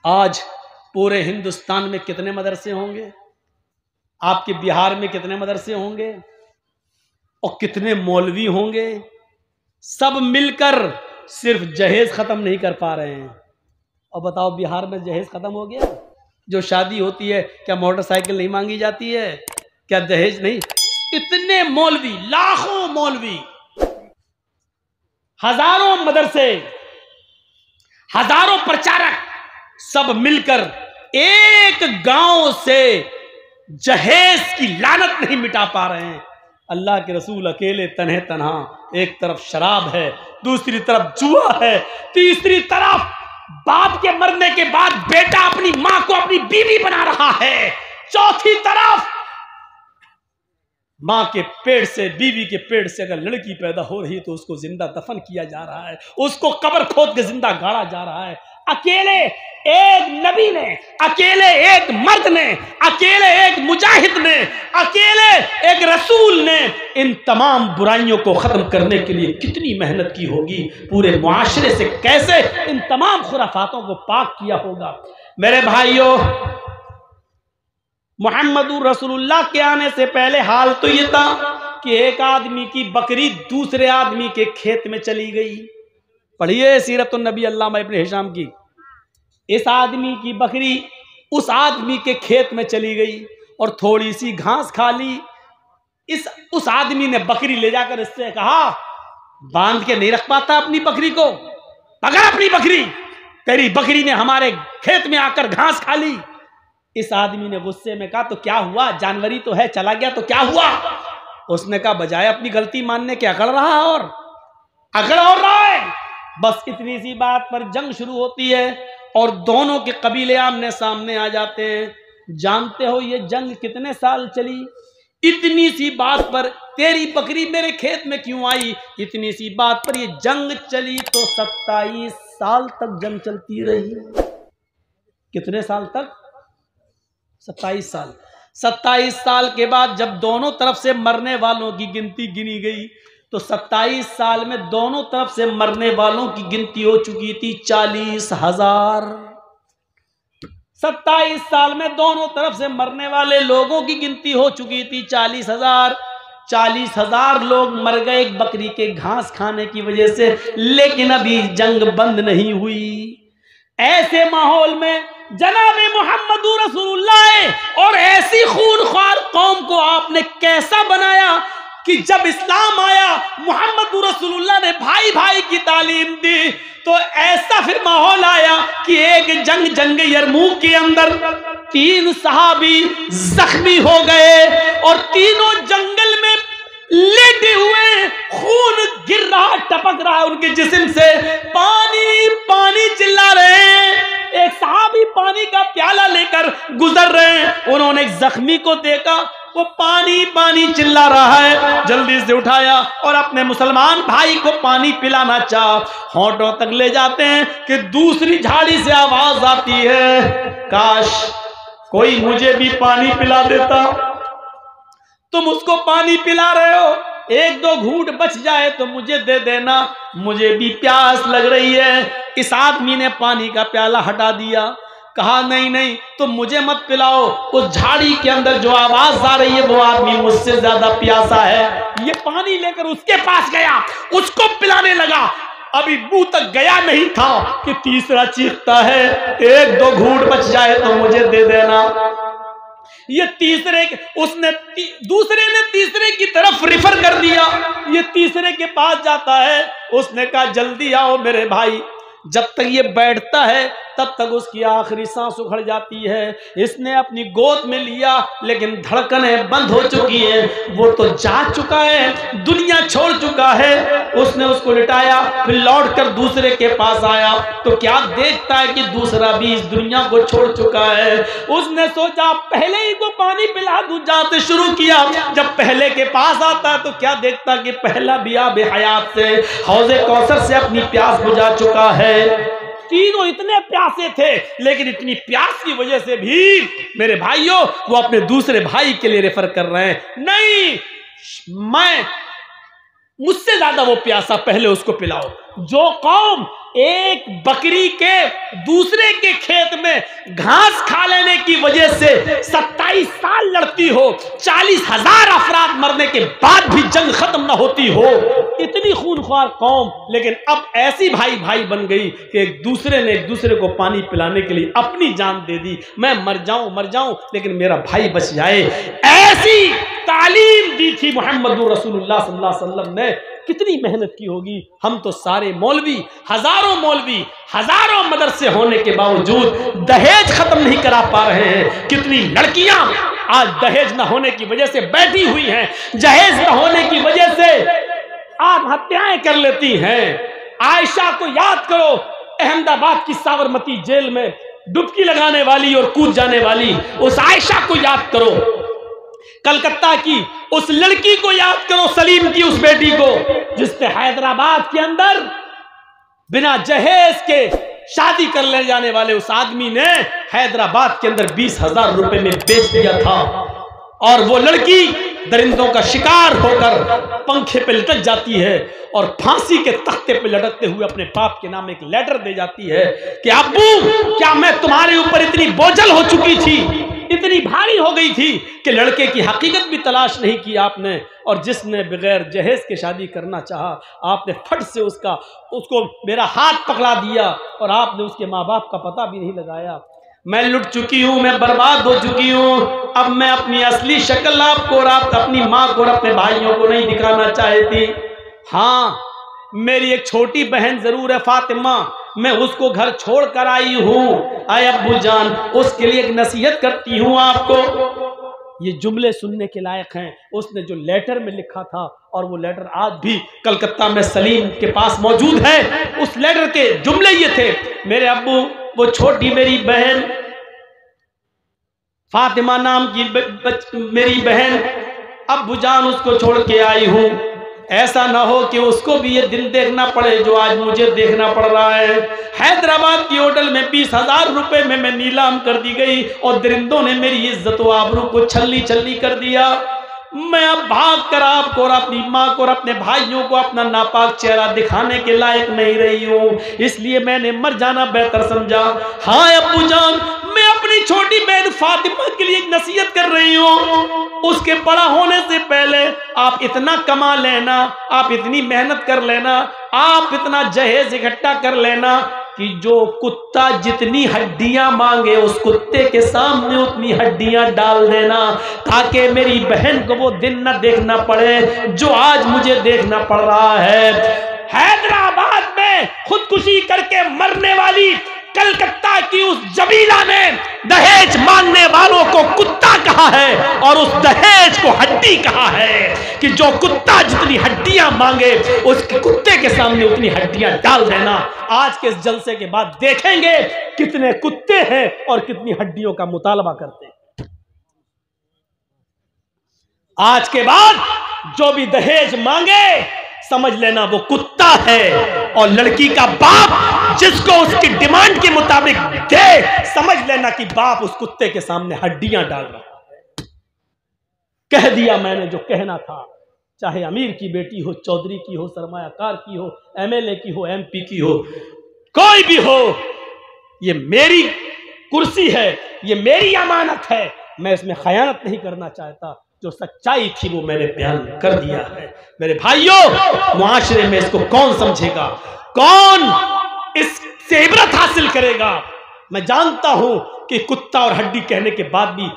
आज पूरे हिंदुस्तान में कितने मदरसे होंगे? आपके बिहार में कितने मदरसे होंगे और कितने मौलवी होंगे? सब मिलकर सिर्फ जहेज खत्म नहीं कर पा रहे हैं। और बताओ, बिहार में जहेज खत्म हो गया? जो शादी होती है क्या मोटरसाइकिल नहीं मांगी जाती है? क्या दहेज नहीं? इतने मौलवी, लाखों मौलवी, हजारों मदरसे, हजारों प्रचारक, सब मिलकर एक गांव से जहेज की लानत नहीं मिटा पा रहे हैं। अल्लाह के रसूल अकेले तन्हे तन्हा, एक तरफ शराब है, दूसरी तरफ जुआ है, तीसरी तरफ बाप के मरने के बाद बेटा अपनी मां को अपनी बीवी बना रहा है, चौथी तरफ मां के पेट से, बीवी के पेट से अगर लड़की पैदा हो रही है तो उसको जिंदा दफन किया जा रहा है, उसको कब्र खोद के जिंदा गाड़ा जा रहा है। अकेले एक नबी ने, अकेले एक मर्द ने, अकेले एक मुजाहिद ने, अकेले एक रसूल ने इन तमाम बुराइयों को खत्म करने के लिए कितनी मेहनत की होगी, पूरे मुआशरे से कैसे इन तमाम खुराफातों को पाक किया होगा। मेरे भाइयों, मुहम्मदुर रसूलुल्लाह के आने से पहले हाल तो ये था कि एक आदमी की बकरी दूसरे आदमी के खेत में चली गई। पढ़िए सीरतुन नबी अल्लामा इब्न हिशाम की। इस आदमी की बकरी उस आदमी के खेत में चली गई और थोड़ी सी घास खा ली। उस आदमी ने बकरी ले जाकर इससे कहा, बांध के नहीं रख पाता अपनी बकरी को, पकड़ अपनी बकरी, तेरी बकरी ने हमारे खेत में आकर घास खा ली। इस आदमी ने गुस्से में कहा, तो क्या हुआ, जानवरी तो है, चला गया तो क्या हुआ? उसने कहा, बजाय अपनी गलती मानने के अकड़ रहा है। बस इतनी सी बात पर जंग शुरू होती है और दोनों के कबीले आमने सामने आ जाते हैं। जानते हो ये जंग कितने साल चली? इतनी सी बात पर, तेरी बकरी मेरे खेत में क्यों आई, इतनी सी बात पर ये जंग चली तो 27 साल तक जंग चलती रही। कितने साल तक? 27 साल। 27 साल के बाद जब दोनों तरफ से मरने वालों की गिनती गिनी गई तो 27 साल में दोनों तरफ से मरने वालों की गिनती हो चुकी थी 40,000। 27 साल में दोनों तरफ से मरने वाले लोगों की गिनती हो चुकी थी 40,000। 40,000 लोग मर गए एक बकरी के घास खाने की वजह से, लेकिन अभी जंग बंद नहीं हुई। ऐसे माहौल में जनाबे मुहम्मदुर रसूलुल्लाह और ऐसी खूनख्वार कौम को आपने कैसा बनाया कि जब इस्लाम आया, मुहम्मदुर रसूलुल्लाह ने भाई भाई की तालीम दी, तो ऐसा फिर माहौल आया कि एक जंग यरमूक के अंदर 3 सहाबी जख्मी हो गए और तीनों जंगल में लेटे हुए, खून गिर रहा, टपक रहा है उनके जिस्म से, पानी पानी चिल्ला रहे हैं। एक सहाबी पानी का प्याला लेकर गुजर रहे हैं, उन्होंने एक जख्मी को देखा, वो पानी पानी चिल्ला रहा है, जल्दी से उठाया और अपने मुसलमान भाई को पानी पिलाना चाहा। होंठों तक ले जाते हैं कि दूसरी झाड़ी से आवाज आती है, काश कोई मुझे भी पानी पिला देता। तुम उसको पानी पिला रहे हो, 1-2 घूंट बच जाए तो मुझे दे देना, मुझे भी प्यास लग रही है। इस आदमी ने पानी का प्याला हटा दिया, कहा नहीं नहीं तुम मुझे मत पिलाओ, उस झाड़ी के अंदर जो आवाज आ रही है वो आदमी मुझसे ज्यादा प्यासा है। ये पानी लेकर उसके पास गया, उसको पिलाने लगा। अभी मुंह तक गया नहीं था कि तीसरा चीखता है, 1-2 घूंट बच जाए तो मुझे दे देना। ये दूसरे ने तीसरे की तरफ रिफर कर दिया। ये तीसरे के पास जाता है, उसने कहा जल्दी आओ मेरे भाई। जब तक ये बैठता है तब तक उसकी आखिरी सांस उखड़ जाती है। इसने अपनी गोद में लिया लेकिन धड़कनें बंद हो चुकी है, वो तो जा चुका है, दुनिया छोड़ चुका है। उसने उसको लिटाया, फिर लौटकर दूसरे के पास आया तो क्या देखता है कि दूसरा भी इस दुनिया को छोड़ चुका है। उसने सोचा पहले ही को पानी पिला दूं, जाते शुरू किया। जब पहले के पास आता है तो क्या देखता कि पहला भी आबे हयात से, हौज़े कौसर से अपनी प्यास बुझा चुका है। तीनों इतने प्यासे थे, लेकिन इतनी प्यास की वजह से भी मेरे भाइयों वो अपने दूसरे भाई के लिए रेफर कर रहे हैं, नहीं मुझसे ज्यादा वो प्यासा, पहले उसको पिलाओ। जो कौम एक बकरी के दूसरे के खेत में घास खा लेने की वजह से 27 साल लड़ती हो, 40,000 अफराद मरने के बाद भी जंग खत्म ना होती हो, इतनी खूनख्वार कौम, लेकिन अब ऐसी भाई भाई बन गई कि एक दूसरे ने एक दूसरे को पानी पिलाने के लिए अपनी जान दे दी। मैं मर जाऊं लेकिन मेरा भाई बच जाए। ऐसी तालीम दी थी मोहम्मद रसूलुल्लाह सल्लल्लाहु अलैहि वसल्लम ने। कितनी मेहनत की होगी। हम तो सारे मौलवी, हजारों मदरसे होने के बावजूद दहेज खत्म नहीं करा पा रहे हैं। कितनी लड़कियां आज दहेज न होने की वजह से बैठी हुई हैं, दहेज न होने की वजह से आत्महत्याएं कर लेती हैं। आयशा को याद करो, अहमदाबाद की साबरमती जेल में डुबकी लगाने वाली और कूद जाने वाली उस आयशा को याद करो। कलकत्ता की उस लड़की को याद करो, सलीम की उस बेटी को, जिसने हैदराबाद के अंदर बिना जहेज के शादी कर ले जाने वाले उस आदमी ने हैदराबाद के अंदर 20,000 रुपए में बेच दिया था। और वो लड़की दरिंदों का शिकार होकर पंखे पे लटक जाती है और फांसी के तख्ते पे लटकते हुए अपने बाप के नाम एक लेटर दे जाती है कि अब्बू, क्या मैं तुम्हारे ऊपर इतनी बोझल हो चुकी थी, इतनी भारी हो गई थी कि लड़के की हकीकत भी तलाश नहीं की आपने, और जिसने बगैर जहेज के शादी करना चाहा आपने फट से उसको मेरा हाथ पकड़ा दिया और आपने उसके माँ बाप का पता भी नहीं लगाया। मैं लुट चुकी हूं, मैं बर्बाद हो चुकी हूं। अब मैं अपनी असली शक्ल आपको और आप अपनी माँ को और अपने भाइयों को नहीं दिखाना चाहती। हाँ, मेरी एक छोटी बहन जरूर है फातिमा, मैं उसको घर छोड़ कर आई हूं। आए अब्बू जान, उसके लिए एक नसीहत करती हूं आपको। ये जुमले सुनने के लायक हैं। उसने जो लेटर में लिखा था, और वो लेटर आज भी कलकत्ता में सलीम के पास मौजूद है। उस लेटर के जुमले ये थे, मेरे अब्बू, वो छोटी मेरी बहन फातिमा नाम की मेरी बहन, अब्बू जान उसको छोड़ के आई हूं। ऐसा ना हो कि उसको भी ये दिन देखना पड़े जो आज मुझे देखना पड़ रहा है। हैदराबाद की होटल में 20,000 रुपए में मैं नीलाम कर दी गई और दरिंदों ने मेरी इज्जत व आबरू को छल्ली छल्ली कर दिया। मैं अब भाग कर आपको और अपनी माँ को और अपने भाइयों को अपना नापाक चेहरा दिखाने के लायक नहीं रही हूँ, इसलिए मैंने मर जाना बेहतर समझा। हाँ अब्बू जान, मैं अपनी छोटी बहन फातिमा के लिए एक नसीहत कर रही हूँ। उसके बड़ा होने से पहले आप इतना कमा लेना, आप इतनी मेहनत कर लेना, आप इतना जहेज इकट्ठा कर लेना कि जो कुत्ता जितनी हड्डियां मांगे उस कुत्ते के सामने उतनी हड्डियां डाल देना, ताकि मेरी बहन को वो दिन न देखना पड़े जो आज मुझे देखना पड़ रहा है। हैदराबाद में खुदकुशी करके मरने वाली कलकत्ता की उस जमीला ने दहेज मांगने वालों को कुत्ता कहा है और उस दहेज को हड्डी कहा है कि जो कुत्ता जितनी हड्डियां मांगे उसके कुत्ते के सामने उतनी हड्डियां डाल देना। आज के इस जलसे के बाद देखेंगे कितने कुत्ते हैं और कितनी हड्डियों का मुतालबा करते हैं। आज के बाद जो भी दहेज मांगे समझ लेना वो कुत्ता है, और लड़की का बाप जिसको उसकी डिमांड के मुताबिक दे, समझ लेना कि बाप उस कुत्ते के सामने हड्डियां डाल रहा है। कह दिया मैंने जो कहना था, चाहे अमीर की बेटी हो, चौधरी की हो, सरमायाकार की हो, एमएलए की हो, एमपी की हो, कोई भी हो, ये मेरी कुर्सी है, ये मेरी अमानत है, मैं इसमें खयानत नहीं करना चाहता। जो सच्चाई थी वो मैंने बयान कर दिया है। मेरे भाइयों, मुआशरे में इसको कौन समझेगा, कौन इससे इबरत हासिल करेगा? मैं जानता हूं कि कुत्ता और हड्डी कहने के बाद भी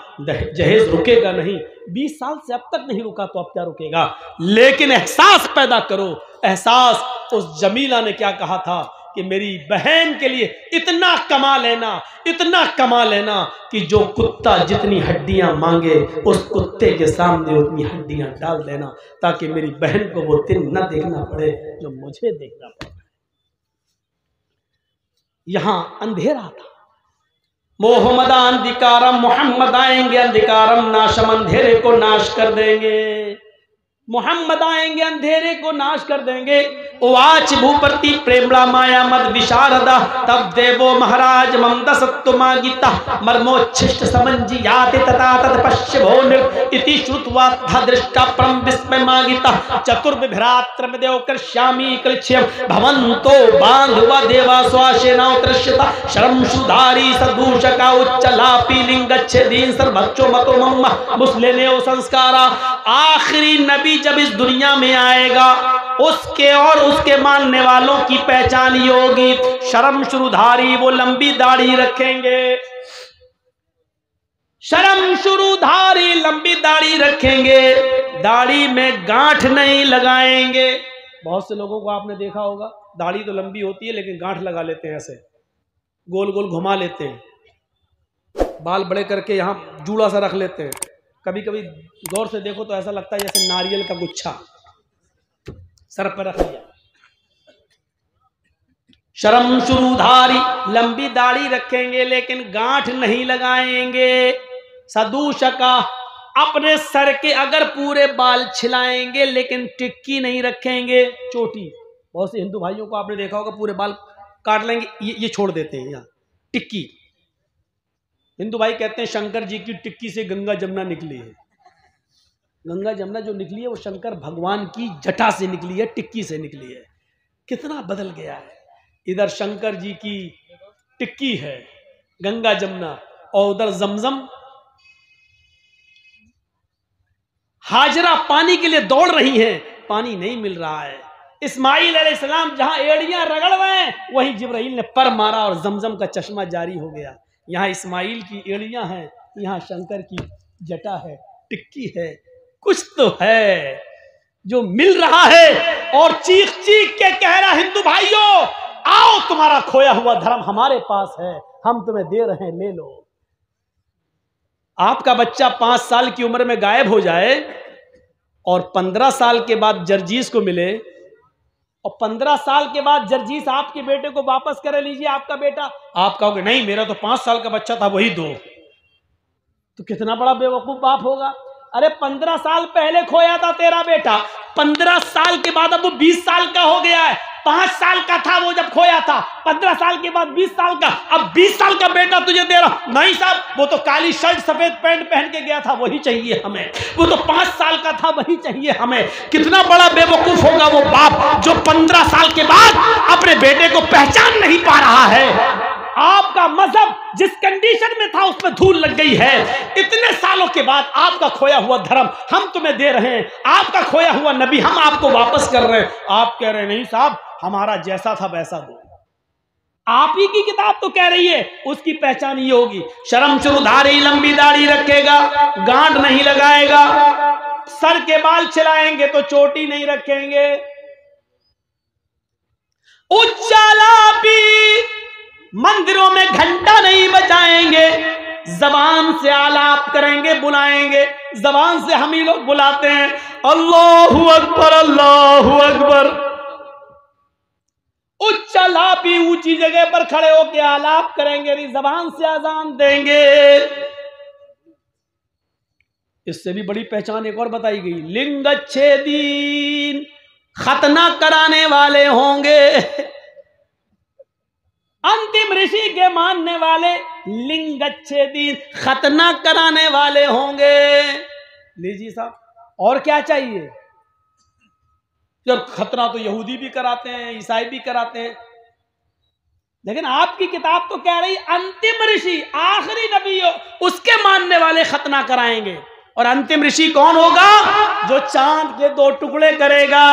जहेज रुकेगा नहीं। 20 साल से अब तक नहीं रुका तो अब क्या रुकेगा? लेकिन एहसास पैदा करो। एहसास, उस जमीला ने क्या कहा था कि मेरी बहन के लिए इतना कमा लेना कि जो कुत्ता जितनी हड्डियां मांगे उस कुत्ते के सामने उतनी हड्डियां डाल देना, ताकि मेरी बहन को वो दिन न देखना पड़े जो मुझे देखना पड़े। यहां अंधेरा था। मोहम्मदा अंधिकारम, मोहम्मद आएंगे अंधिकारम नाशम, अंधेरे को नाश कर देंगे। मोहम्मद आएंगे अंधेरे को नाश कर देंगे। उवाच भूपति प्रेमला माया मद विशारदा तब देवो महाराज ममद सत्वमागिता मर्मोच्छिष्ट समंजी याति तथा तत्पश्य भो इति श्रुत्वा दृष्टा परम विस्मय मागिता चतुर्विभ्रात्र देव कृष्यामि कृष्यम भवन्तो बांधवा देवा स्वाशेना दृश्यता शरम सुधारी सदूषका उच्चलापी लिंगच्छेदीन सर्वच्चो मतो मम्मा मुस्लिने संस्कारा। आखिरी नबी जब इस दुनिया में आएगा उसके और उसके मानने वालों की पहचान ये होगी, शर्म शुरूधारी, वो लंबी दाढ़ी रखेंगे, शर्म शुरूधारी लंबी दाढ़ी रखेंगे, दाढ़ी में गांठ नहीं लगाएंगे। बहुत से लोगों को आपने देखा होगा दाढ़ी तो लंबी होती है लेकिन गांठ लगा लेते हैं, ऐसे गोल गोल घुमा लेते हैं, बाल बड़े करके यहां जूड़ा सा रख लेते हैं। कभी कभी गौर से देखो तो ऐसा लगता है जैसे नारियल का गुच्छा सर पर रख लिया। शर्म शुरूधारी लंबी दाढ़ी रखेंगे लेकिन गांठ नहीं लगाएंगे। सदूषका अपने सर के अगर पूरे बाल छिलाएंगे लेकिन टिक्की नहीं रखेंगे, चोटी। बहुत से हिंदू भाइयों को आपने देखा होगा पूरे बाल काट लेंगे, ये छोड़ देते हैं यहाँ टिक्की। हिंदू भाई कहते हैं शंकर जी की टिक्की से गंगा जमुना निकली है। गंगा जमुना जो निकली है वो शंकर भगवान की जटा से निकली है, टिक्की से निकली है। कितना बदल गया है, इधर शंकर जी की टिक्की है गंगा जमुना और उधर जमजम। हाजरा पानी के लिए दौड़ रही है, पानी नहीं मिल रहा है। इस्माइल अलैहिस्सलाम जहां एड़ियां रगड़ रहे हैं वहीं जिब्राइल ने पर मारा और जमजम का चश्मा जारी हो गया। यहाँ इस्माइल की एड़ियां हैं, यहाँ शंकर की जटा है, टिक्की है, कुछ तो है जो मिल रहा है। और चीख चीख के कह रहा हिंदू भाइयों आओ तुम्हारा खोया हुआ धर्म हमारे पास है, हम तुम्हें दे रहे हैं, ले लो। आपका बच्चा 5 साल की उम्र में गायब हो जाए और 15 साल के बाद जर्जीस को मिले और 15 साल के बाद जर्जीस आपके बेटे को वापस करे, लीजिए आपका बेटा, आप कहोगे नहीं मेरा तो 5 साल का बच्चा था वही दो, तो कितना बड़ा बेवकूफ बाप होगा। अरे 15 साल पहले खोया था तेरा बेटा, 15 साल के बाद अब वो 20 साल का हो गया है। 5 साल का था वो जब खोया था, 15 साल के बाद 20 साल का, अब 20 साल का बेटा तुझे दे रहा। नहीं साहब वो तो काली शर्ट सफेद पैंट पहन के गया था वही चाहिए हमें, वो तो 5 साल का था वही चाहिए हमें। कितना बड़ा बेवकूफ होगा वो बाप जो 15 साल के बाद अपने बेटे को पहचान नहीं पा रहा है। आपका मजहब जिस कंडीशन में था उसमें धूल लग गई है। इतने सालों के बाद आपका खोया हुआ धर्म हम तुम्हें दे रहे हैं, आपका खोया हुआ नबी हम आपको वापस कर रहे हैं। आप कह रहे हैं नहीं साहब हमारा जैसा था वैसा दो। आप ही की किताब तो कह रही है उसकी पहचान ये होगी, शर्म शुरूधारी लंबी दाढ़ी रखेगा, गांठ नहीं लगाएगा, सर के बाल छिलाएंगे तो चोटी नहीं रखेंगे, उच्चालापी मंदिरों में घंटा नहीं बजाएंगे, जबान से आलाप करेंगे, बुलाएंगे। जबान से हम ही लोग बुलाते हैं अल्लाहु अकबर अल्लाहु अकबर। उच्चालापी ऊंची जगह पर खड़े होकर आलाप करेंगे, जबान से आजान देंगे। इससे भी बड़ी पहचान एक और बताई गई, लिंगच्छेदीन खतना कराने वाले होंगे। अंतिम ऋषि के मानने वाले लिंगच्छेदीन खतना कराने वाले होंगे। लीजिए साहब और क्या चाहिए, जब खतना तो यहूदी भी कराते हैं, ईसाई भी कराते हैं, लेकिन आपकी किताब तो कह रही अंतिम ऋषि आखिरी नबी हो उसके मानने वाले खतना कराएंगे। और अंतिम ऋषि कौन होगा, जो चांद के 2 टुकड़े करेगा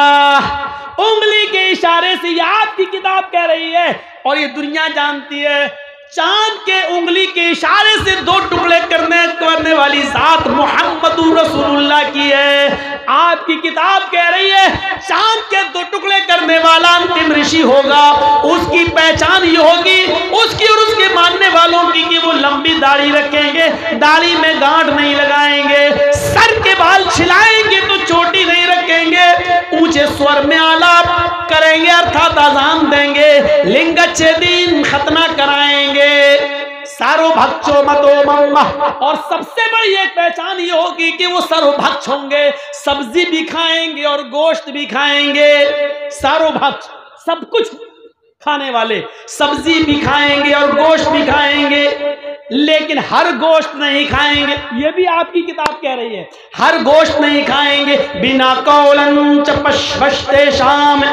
उंगली के इशारे से। ये आपकी किताब कह रही है और ये दुनिया जानती है, चांद के उंगली के इशारे से 2 टुकड़े करने वाली जात मुहम्मदुर रसूलुल्लाह की है। आपकी किताब कह रही है चांद के 2 टुकड़े करने वाला अंतिम ऋषि होगा, उसकी पहचान ये होगी उसकी और उसके मानने वालों की कि वो लंबी दाढ़ी रखेंगे, दाढ़ी में गांठ नहीं लगाएंगे, सर के बाल छिलाएंगे तो चोटी नहीं रखेंगे, ऊंचे स्वर में आलाप करेंगे अर्थात अजान देंगे, लिंगच्छेदीन खतना कराएंगे, सर्वभक्षो मतो मम्मा, और सबसे बड़ी एक पहचान ये होगी कि वो सर्वभक्ष होंगे, सब्जी भी खाएंगे और गोश्त भी खाएंगे। सर्वभक्ष, सब कुछ खाने वाले, सब्जी भी खाएंगे और गोश्त भी खाएंगे, लेकिन हर गोश्त नहीं खाएंगे। ये भी आपकी किताब कह रही है, हर गोश्त नहीं खाएंगे। बिना कौलन च पश्वस्तेषाम,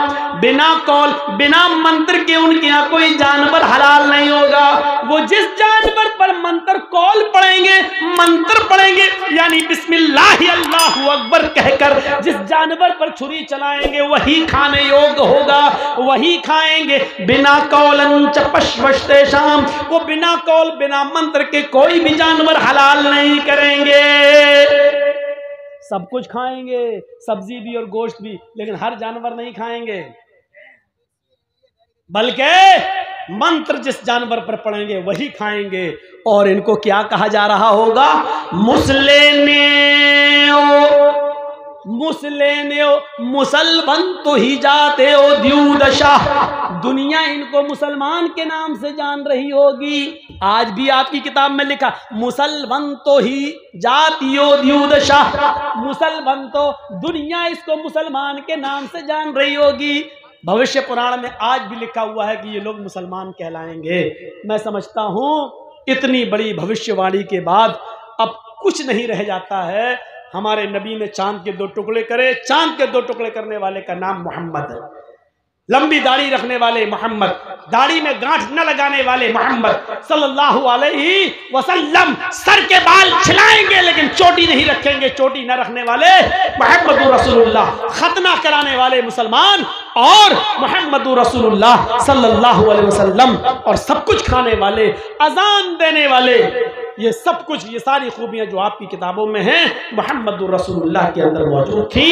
बिना कौल, बिना मंत्र के उनके यहाँ कोई जानवर हलाल नहीं होगा। वो जिस जानवर पर मंत्र कौल पढ़ेंगे, मंत्र पढ़ेंगे, यानी बिस्मिल्लाह अल्लाहु अकबर कहकर जिस जानवर पर छुरी चलाएंगे वही खाने योग्य होगा, वही खाएंगे। बिना कौलन च पश्वस्तेषाम, वो बिना कौल बिना मंत्र के कोई भी जानवर हलाल नहीं करेंगे। सब कुछ खाएंगे, सब्जी भी और गोश्त भी, लेकिन हर जानवर नहीं खाएंगे, बल्कि मंत्र जिस जानवर पर पढ़ेंगे वही खाएंगे। और इनको क्या कहा जा रहा होगा? मुसलेनेओ, मुसलमान तो ही जाते हो द्यूदशा, दुनिया इनको मुसलमान के नाम से जान रही होगी। आज भी आपकी किताब में लिखा मुसलमान तो ही जातियो द्यूदशा, मुसलमान तो दुनिया इसको मुसलमान के नाम से जान रही होगी। भविष्य पुराण में आज भी लिखा हुआ है कि ये लोग मुसलमान कहलाएंगे। मैं समझता हूं इतनी बड़ी भविष्यवाणी के बाद अब कुछ नहीं रह जाता है। हमारे नबी ने चांद के 2 टुकड़े करे, चांद के 2 टुकड़े करने वाले का नाम मोहम्मद है। लंबी दाढ़ी रखने वाले मोहम्मद, दाढ़ी में गांठ न लगाने वाले मोहम्मद सल्लल्लाहु अलैहि वसल्लम, सर के बाल छिलाएंगे लेकिन चोटी नहीं रखेंगे, चोटी न रखने वाले मोहम्मद रसूलुल्लाह, खतना कराने वाले मुसलमान और मोहम्मद रसूलुल्लाह सल्लल्लाहु अलैहि वसल्लम, और सब कुछ खाने वाले, अजान देने वाले, ये सब कुछ, ये सारी खूबियां जो आपकी किताबों में हैं मोहम्मद रसूलुल्लाह के अंदर मौजूद थी।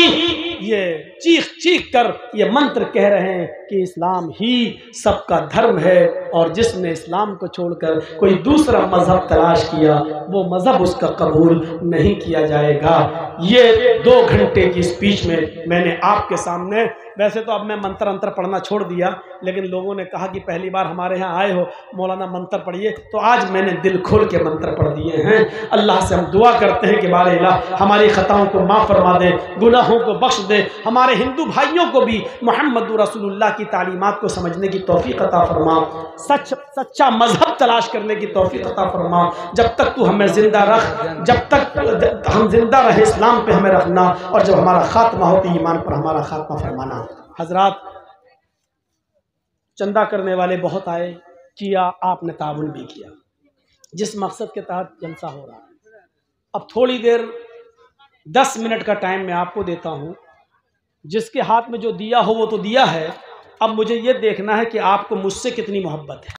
ये चीख चीख कर ये मंत्र कह रहे हैं कि इस्लाम ही सबका धर्म है, और जिसने इस्लाम को छोड़कर कोई दूसरा मजहब तलाश किया वो मजहब उसका कबूल नहीं किया जाएगा। ये 2 घंटे की स्पीच में मैंने आपके सामने, वैसे तो अब मैं मंत्र अंतर पढ़ना छोड़ दिया, लेकिन लोगों ने कहा कि पहली बार हमारे यहाँ आए हो मौलाना मंत्र पढ़िए, तो आज मैंने दिल खोल के मंत्र पढ़ दिए हैं। अल्लाह से हम दुआ करते हैं कि बारे इलाह हमारी खताओं को माफ़ फरमा दे, गुनाहों को बख्श दे, हमारे हिंदू भाइयों को भी मोहम्मद रसूलुल्लाह की तालीमात को समझने की तौफीक अता फरमा, सच्चा मजहब तलाश करने की तौफीक अता फरमा। जब तक तू हमें जिंदा रख, जब तक हम जिंदा रहे इस्लाम पे हमें रखना, और जब हमारा खात्मा हो तो ईमान पर हमारा खात्मा फरमाना। हजरात, चंदा करने वाले बहुत आए, किया, आपने ताउन भी किया, जिस मकसद के तहत जलसा हो रहा है। अब थोड़ी देर 10 मिनट का टाइम मैं आपको देता हूं, जिसके हाथ में जो दिया हो वो तो दिया है, अब मुझे ये देखना है कि आपको मुझसे कितनी मोहब्बत है।